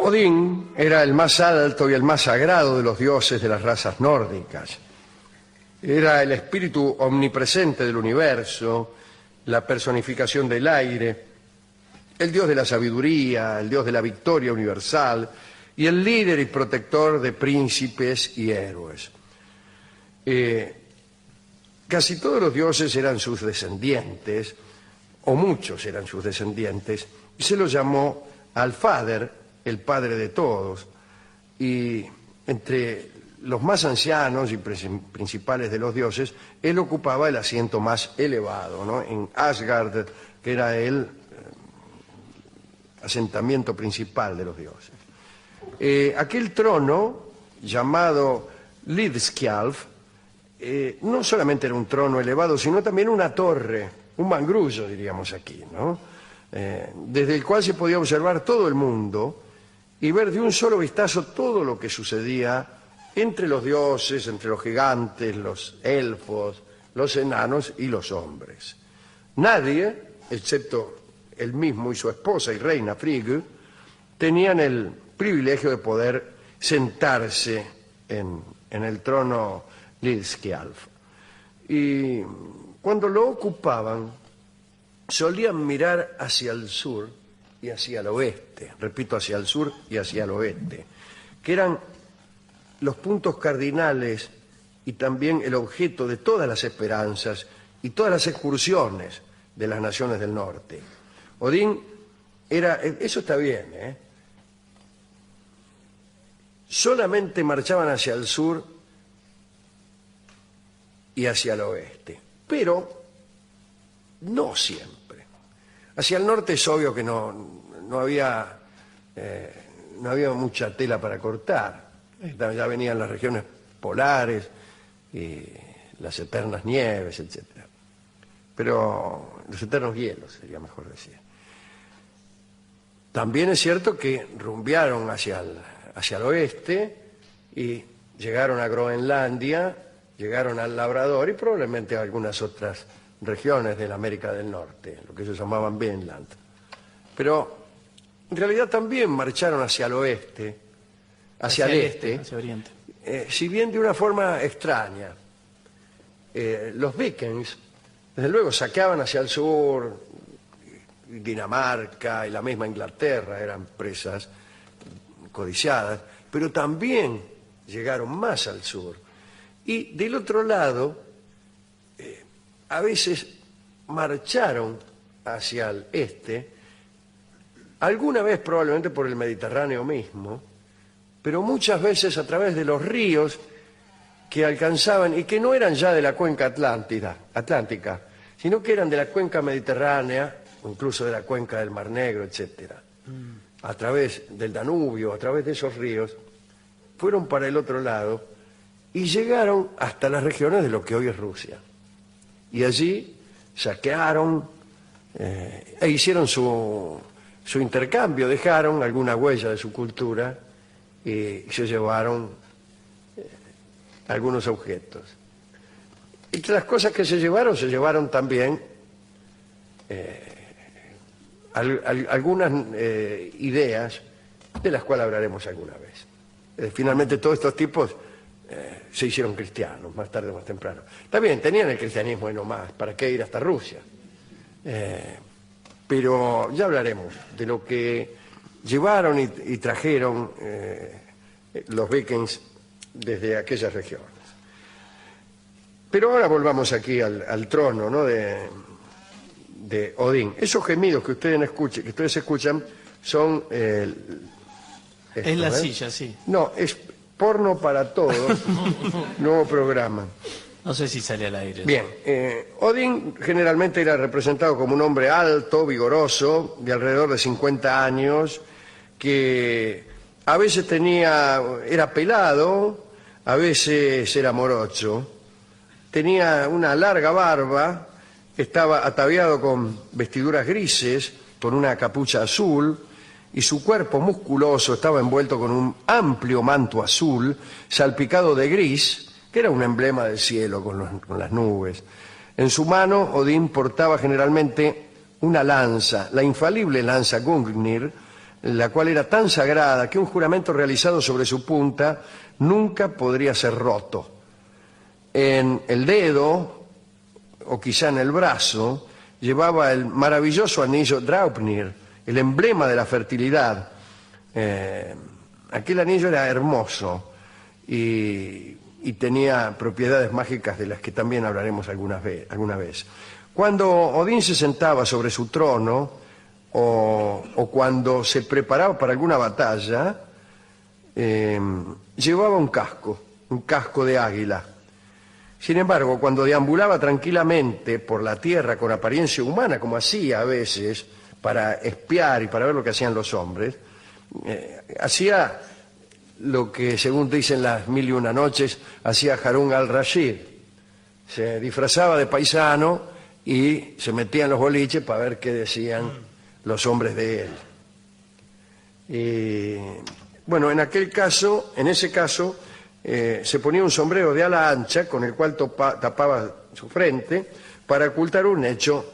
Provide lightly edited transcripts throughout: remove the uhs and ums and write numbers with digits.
Odín era el más alto y el más sagrado de los dioses de las razas nórdicas. Era el espíritu omnipresente del universo, la personificación del aire, el dios de la sabiduría, el dios de la victoria universal y el líder y protector de príncipes y héroes. Casi todos los dioses eran sus descendientes, o muchos eran sus descendientes, y se los llamó Alfader, el padre de todos. Y entre los más ancianos y principales de los dioses, él ocupaba el asiento más elevado, ¿no?, en Asgard, que era el asentamiento principal de los dioses. Aquel trono, llamado Hlidskjalf, no solamente era un trono elevado, sino también una torre, un mangrullo, diríamos aquí, ¿no? Desde el cual se podía observar todo el mundo y ver de un solo vistazo todo lo que sucedía entre los dioses, entre los gigantes, los elfos, los enanos y los hombres. Nadie, excepto él mismo y su esposa y reina Frigg, tenían el privilegio de poder sentarse en el trono Hlidskjalf. Y cuando lo ocupaban, solían mirar hacia el sur y hacia el oeste, repito, hacia el sur y hacia el oeste, que eran los puntos cardinales y también el objeto de todas las esperanzas y todas las excursiones de las naciones del norte. Odín era, eso está bien, solamente marchaban hacia el sur y hacia el oeste, pero no siempre. Hacia el norte es obvio que no había mucha tela para cortar. Ya venían las regiones polares y las eternas nieves, etc. Pero los eternos hielos, sería mejor decir. También es cierto que rumbearon hacia el oeste y llegaron a Groenlandia, llegaron al Labrador y probablemente a algunas otras regiones de la América del Norte, lo que ellos llamaban Vinland. Pero en realidad también marcharon hacia el oeste, hacia el este, hacia Oriente. Si bien de una forma extraña. Los vikings, desde luego, saqueaban hacia el sur, Dinamarca y la misma Inglaterra eran presas codiciadas, pero también llegaron más al sur. Y del otro lado, a veces marcharon hacia el este, alguna vez probablemente por el Mediterráneo mismo, pero muchas veces a través de los ríos que alcanzaban y que no eran ya de la cuenca atlántica, sino que eran de la cuenca mediterránea, o incluso de la cuenca del Mar Negro, etcétera. A través del Danubio, a través de esos ríos, fueron para el otro lado y llegaron hasta las regiones de lo que hoy es Rusia. Y allí saquearon e hicieron su intercambio, dejaron alguna huella de su cultura y se llevaron algunos objetos. Entre las cosas que se llevaron también algunas ideas de las cuales hablaremos alguna vez. Finalmente todos estos tipos se hicieron cristianos, más tarde o más temprano. Está bien, tenían el cristianismo y no más, ¿para qué ir hasta Rusia? Pero ya hablaremos de lo que llevaron y trajeron los vikings desde aquellas regiones. Pero ahora volvamos aquí al trono, ¿no?, de Odín. Esos gemidos que ustedes escuchan son... es la silla, sí. No, es Porno para Todos, nuevo programa. No sé si sale al aire. Bien, Odín generalmente era representado como un hombre alto, vigoroso, de alrededor de 50 años, que a veces era pelado, a veces era morocho, tenía una larga barba, estaba ataviado con vestiduras grises, con una capucha azul, y su cuerpo musculoso estaba envuelto con un amplio manto azul, salpicado de gris, que era un emblema del cielo con las nubes. En su mano, Odín portaba generalmente una lanza, la infalible lanza Gungnir, la cual era tan sagrada que un juramento realizado sobre su punta nunca podría ser roto. En el dedo, o quizá en el brazo, llevaba el maravilloso anillo Draupnir, el emblema de la fertilidad. Aquel anillo era hermoso y tenía propiedades mágicas de las que también hablaremos alguna vez. Cuando Odín se sentaba sobre su trono o cuando se preparaba para alguna batalla, llevaba un casco de águila. Sin embargo, cuando deambulaba tranquilamente por la tierra con apariencia humana, como hacía a veces para espiar y para ver lo que hacían los hombres, hacía lo que, según dicen las 1001 noches, hacía Harún al-Rashid. Se disfrazaba de paisano y se metía en los boliches para ver qué decían los hombres de él. Y, bueno, en ese caso, se ponía un sombrero de ala ancha con el cual tapaba su frente para ocultar un hecho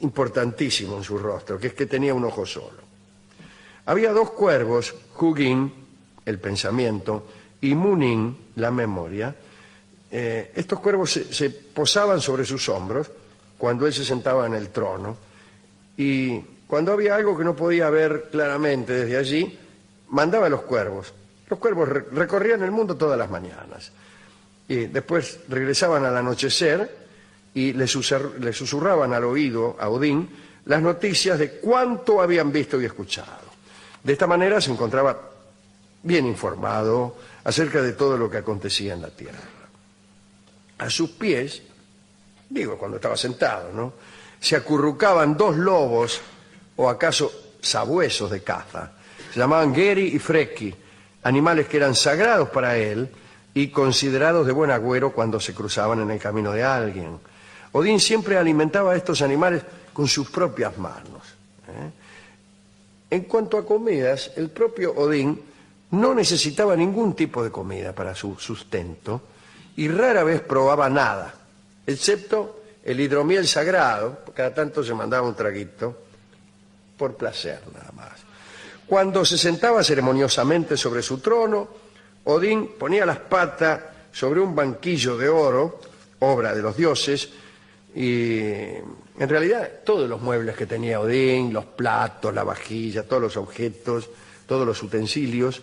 importantísimo en su rostro, que es que tenía un ojo solo. Había dos cuervos, Hugin, el pensamiento, y Munin, la memoria. Estos cuervos se posaban sobre sus hombros cuando él se sentaba en el trono, y cuando había algo que no podía ver claramente desde allí, mandaba a los cuervos. Los cuervos recorrían el mundo todas las mañanas y después regresaban al anochecer y le susurraban al oído a Odín las noticias de cuánto habían visto y escuchado. De esta manera se encontraba bien informado acerca de todo lo que acontecía en la tierra. A sus pies, cuando estaba sentado, ¿no?, se acurrucaban dos lobos o acaso sabuesos de caza. Se llamaban Geri y Freki, animales que eran sagrados para él y considerados de buen agüero cuando se cruzaban en el camino de alguien. Odín siempre alimentaba a estos animales con sus propias manos. En cuanto a comidas, el propio Odín no necesitaba ningún tipo de comida para su sustento y rara vez probaba nada, excepto el hidromiel sagrado. Cada tanto se mandaba un traguito por placer nada más. Cuando se sentaba ceremoniosamente sobre su trono, Odín ponía las patas sobre un banquillo de oro, obra de los dioses, y en realidad todos los muebles que tenía Odín, los platos, la vajilla, todos los objetos, todos los utensilios,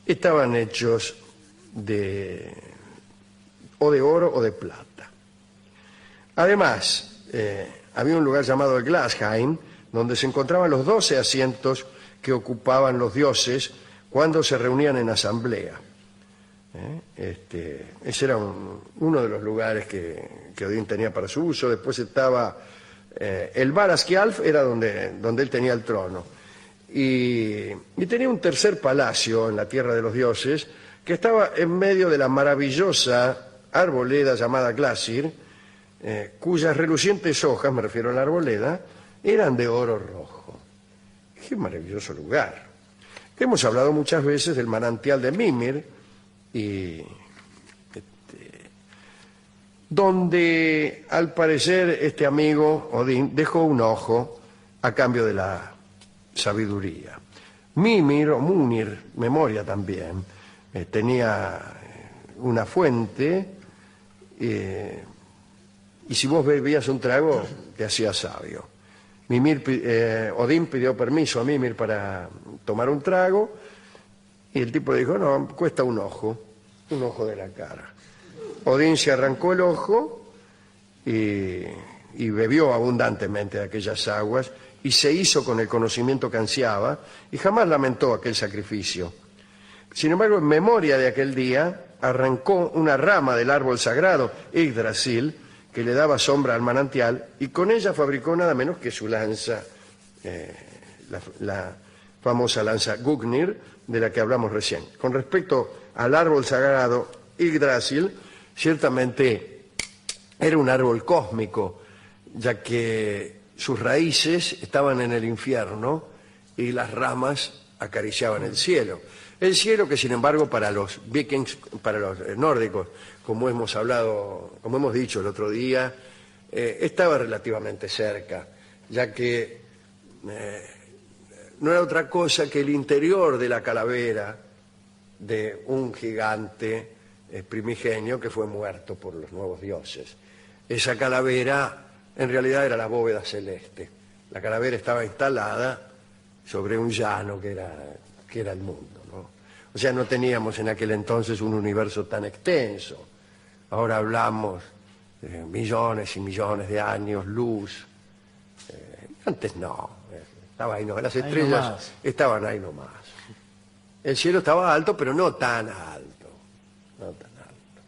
estaban hechos o de oro o de plata. Además, había un lugar llamado el Glassheim, donde se encontraban los 12 asientos que ocupaban los dioses cuando se reunían en asamblea. Ese era uno de los lugares que Odín tenía para su uso. Después estaba el Valaskjalf, era donde él tenía el trono. Y tenía un tercer palacio en la tierra de los dioses, que estaba en medio de la maravillosa arboleda llamada Glasir, cuyas relucientes hojas, me refiero a la arboleda, eran de oro rojo. ¡Qué maravilloso lugar! Hemos hablado muchas veces del manantial de Mimir, donde al parecer este amigo Odín dejó un ojo a cambio de la sabiduría. Mimir o Munir, memoria también, tenía una fuente y si vos bebías un trago te hacías sabio. Odín pidió permiso a Mimir para tomar un trago y el tipo le dijo, no, cuesta un ojo de la cara. Odín se arrancó el ojo y bebió abundantemente de aquellas aguas y se hizo con el conocimiento que ansiaba y jamás lamentó aquel sacrificio. Sin embargo, en memoria de aquel día, arrancó una rama del árbol sagrado, Yggdrasil, que le daba sombra al manantial, y con ella fabricó nada menos que su lanza, la famosa lanza Gungnir, de la que hablamos recién. Con respecto al árbol sagrado Yggdrasil, ciertamente era un árbol cósmico, ya que sus raíces estaban en el infierno y las ramas acariciaban el cielo. El cielo que, sin embargo, para los vikings, para los nórdicos, como hemos dicho el otro día, estaba relativamente cerca, ya que no era otra cosa que el interior de la calavera de un gigante primigenio que fue muerto por los nuevos dioses. Esa calavera en realidad era la bóveda celeste. La calavera estaba instalada sobre un llano que era el mundo, ¿no? O sea, no teníamos en aquel entonces un universo tan extenso. Ahora hablamos de millones y millones de años, luz. Antes no, estaba ahí, no, las estrellas estaban ahí nomás. El cielo estaba alto, pero no tan alto. No tan alto.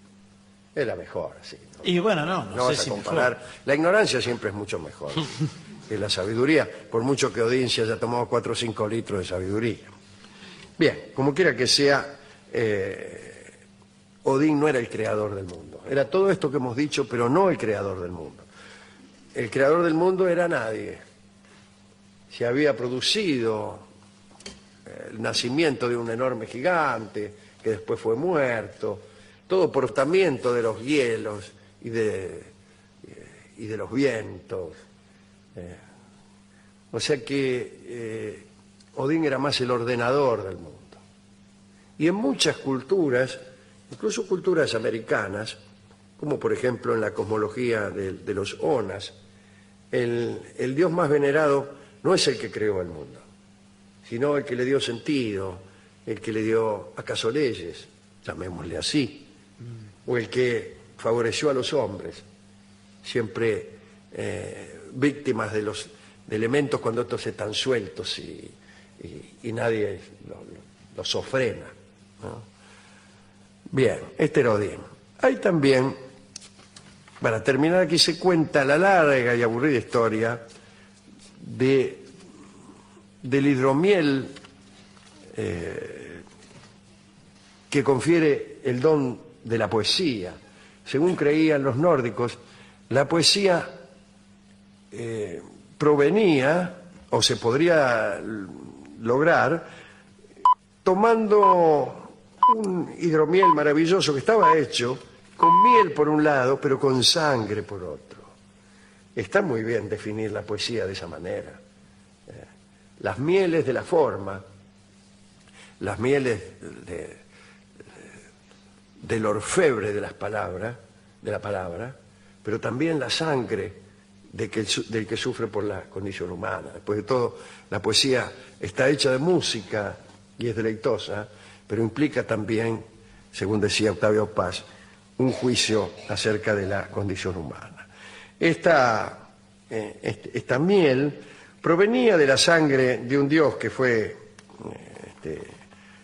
Era mejor, sí. ¿No? Y bueno, no vas sé a si comparar. mejor. La ignorancia siempre es mucho mejor que la sabiduría, por mucho que Odín se haya tomado 4 o 5 litros de sabiduría. Bien, como quiera que sea, Odín no era el creador del mundo. Era todo esto que hemos dicho, pero no el creador del mundo. El creador del mundo era nadie. Se había producido el nacimiento de un enorme gigante que después fue muerto, todo portamiento de los hielos y de los vientos. O sea que Odín era más el ordenador del mundo. Y en muchas culturas, incluso culturas americanas, como por ejemplo en la cosmología de los Onas, el dios más venerado no es el que creó el mundo, sino el que le dio sentido, el que le dio acaso leyes, llamémosle así, o el que favoreció a los hombres, siempre víctimas de elementos cuando estos están sueltos y nadie los ofrena, ¿no? Bien, este era Odín. Hay también, para terminar aquí, se cuenta la larga y aburrida historia del hidromiel que confiere el don de la poesía. Según creían los nórdicos, la poesía provenía, o se podría lograr, tomando un hidromiel maravilloso que estaba hecho con miel por un lado, pero con sangre por otro. Está muy bien definir la poesía de esa manera. Las mieles de la forma, las mieles del orfebre de la palabra, pero también la sangre del que sufre por la condición humana. Después de todo, la poesía está hecha de música y es deleitosa, pero implica también, según decía Octavio Paz, un juicio acerca de la condición humana. Esta miel provenía de la sangre de un dios que fue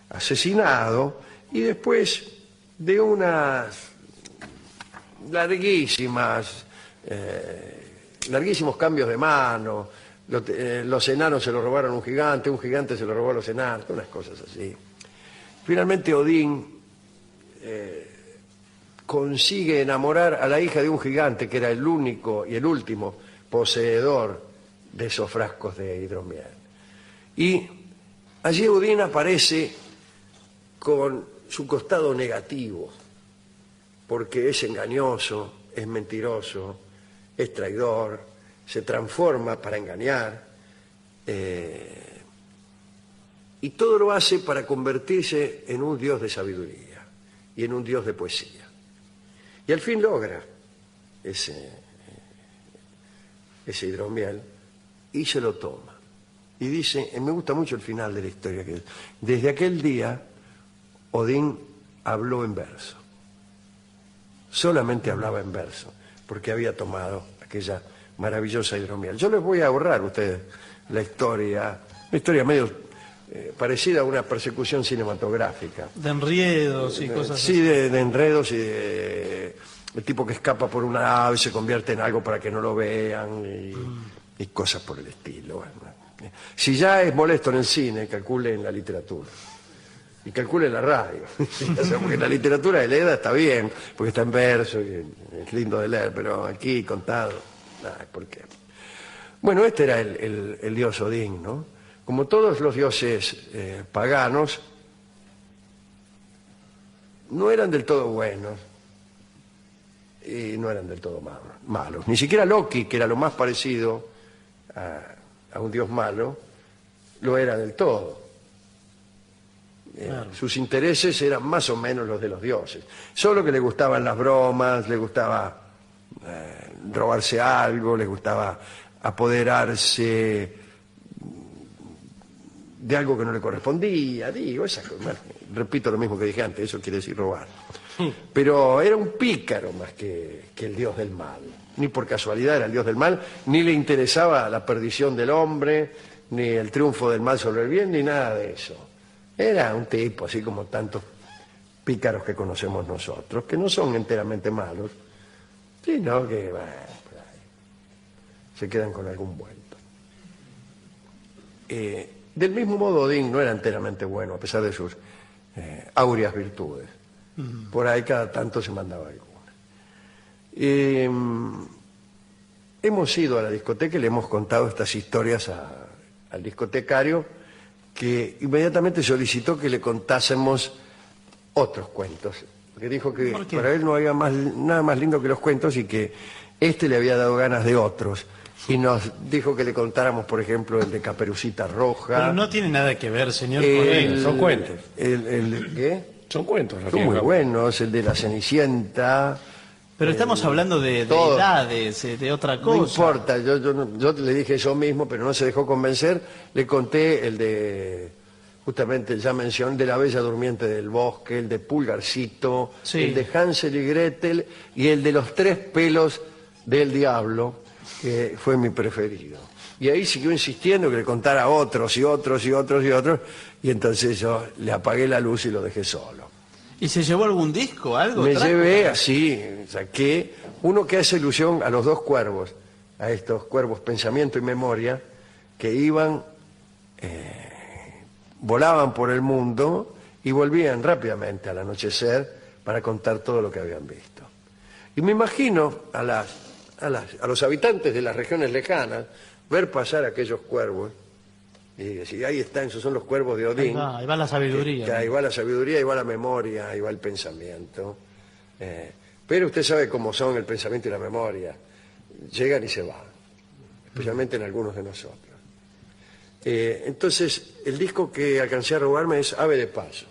asesinado y después de unas larguísimos cambios de mano. Los enanos se lo robaron a un gigante se lo robó a los enanos, unas cosas así. Finalmente Odín consigue enamorar a la hija de un gigante que era el único y el último poseedor de esos frascos de hidromiel. Y allí Odín aparece con su costado negativo, porque es engañoso, es mentiroso, es traidor, se transforma para engañar, y todo lo hace para convertirse en un dios de sabiduría y en un dios de poesía. Y al fin logra ese hidromiel y se lo toma. Y dice, me gusta mucho el final de la historia, que desde aquel día Odín habló en verso. Solamente hablaba en verso, porque había tomado aquella maravillosa hidromiel. Yo les voy a ahorrar a ustedes la historia, una historia medio parecida a una persecución cinematográfica. De enredos y cosas así. Sí, de enredos y el tipo que escapa por una ave se convierte en algo para que no lo vean y cosas por el estilo. Bueno, si ya es molesto en el cine, calcule en la literatura. Y calcule en la radio. Porque la literatura de Leda está bien, porque está en verso y es lindo de leer, pero aquí contado, ¿por qué? Bueno, este era el dios Odín, ¿no? Como todos los dioses paganos, no eran del todo buenos y no eran del todo malos. Ni siquiera Loki, que era lo más parecido a un dios malo, lo era del todo. Claro. Sus intereses eran más o menos los de los dioses. Solo que le gustaban las bromas, le gustaba robarse algo, le gustaba apoderarse de algo que no le correspondía, digo, esas cosas. Repito lo mismo que dije antes, eso quiere decir robar. Pero era un pícaro más que el dios del mal. Ni por casualidad era el dios del mal, ni le interesaba la perdición del hombre, ni el triunfo del mal sobre el bien, ni nada de eso. Era un tipo, así como tantos pícaros que conocemos nosotros, que no son enteramente malos, sino que bueno, por ahí, se quedan con algún vuelto. Del mismo modo, Odín no era enteramente bueno, a pesar de sus áureas virtudes. Por ahí cada tanto se mandaba alguna. Hemos ido a la discoteca y le hemos contado estas historias al discotecario, que inmediatamente solicitó que le contásemos otros cuentos, porque dijo que para él no había nada más lindo que los cuentos y que este le había dado ganas de otros. Y nos dijo que le contáramos, por ejemplo, el de Caperucita Roja. Pero no tiene nada que ver, señor. Son cuentos. ¿Qué? Son cuentos. Son muy buenos, el de la Cenicienta. Pero estamos hablando de todo. edades, de otra cosa. No importa, yo le dije eso mismo, pero no se dejó convencer. Le conté el de, justamente ya mencioné, de la Bella Durmiente del Bosque, el de Pulgarcito, Sí. el de Hansel y Gretel y el de los 3 pelos del diablo, que fue mi preferido. Y ahí siguió insistiendo que le contara otros y otros y otros y otros, y entonces yo le apagué la luz y lo dejé solo. ¿Y se llevó algún disco, algo? Me trajo? llevé así, saqué uno que hace ilusión a los 2 cuervos, a estos cuervos pensamiento y memoria, que iban, volaban por el mundo y volvían rápidamente al anochecer para contar todo lo que habían visto. Y me imagino a los habitantes de las regiones lejanas ver pasar aquellos cuervos y decir, ahí están, esos son los cuervos de Odín. Ahí va la sabiduría. Que ahí va la sabiduría, ahí va la memoria, ahí va el pensamiento. Pero usted sabe cómo son el pensamiento y la memoria. Llegan y se van, especialmente en algunos de nosotros. Entonces, el disco que alcancé a robarme es Ave de Paso,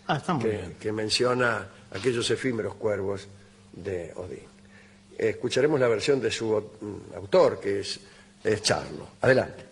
Ah, está muy bien. que menciona aquellos efímeros cuervos de Odín. Escucharemos la versión de su autor, que es Charlo. Adelante.